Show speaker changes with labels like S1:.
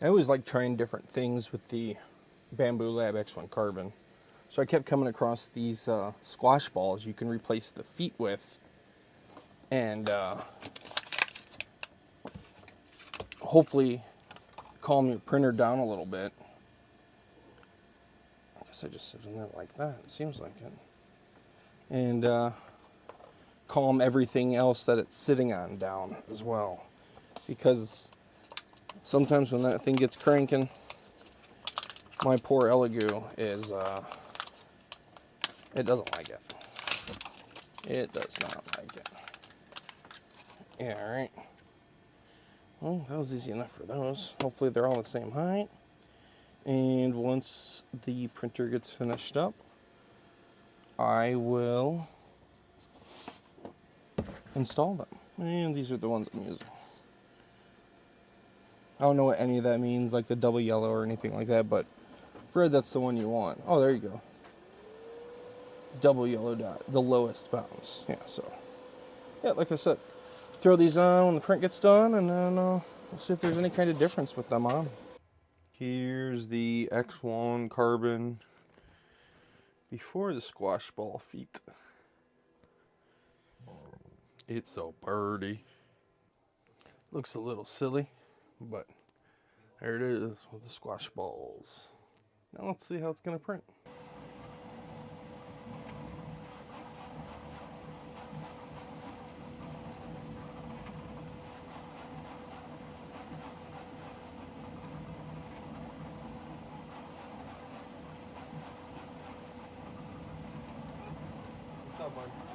S1: I always like trying different things with the Bambu Lab X1-Carbon. So I kept coming across these squash balls you can replace the feet with, and hopefully calm your printer down a little bit. I guess I just sit in there like that, it seems like it. And calm everything else that it's sitting on down as well. Because sometimes when that thing gets cranking, my poor Elegoo is, it doesn't like it. It does not like it. Yeah, alright. Well, that was easy enough for those. Hopefully they're all the same height. And once the printer gets finished up, I will install them. And these are the ones I'm using. I don't know what any of that means, like the double yellow or anything like that, but Fred, that's the one you want. Oh, there you go. Double yellow dot, the lowest bounds. Yeah, so, yeah, like I said, throw these on when the print gets done, and then we'll see if there's any kind of difference with them on. Here's the X1-Carbon before the squash ball feet. It's so birdie. Looks a little silly, but there it is with the squash balls. Now let's see how it's going to print. What's up, bud?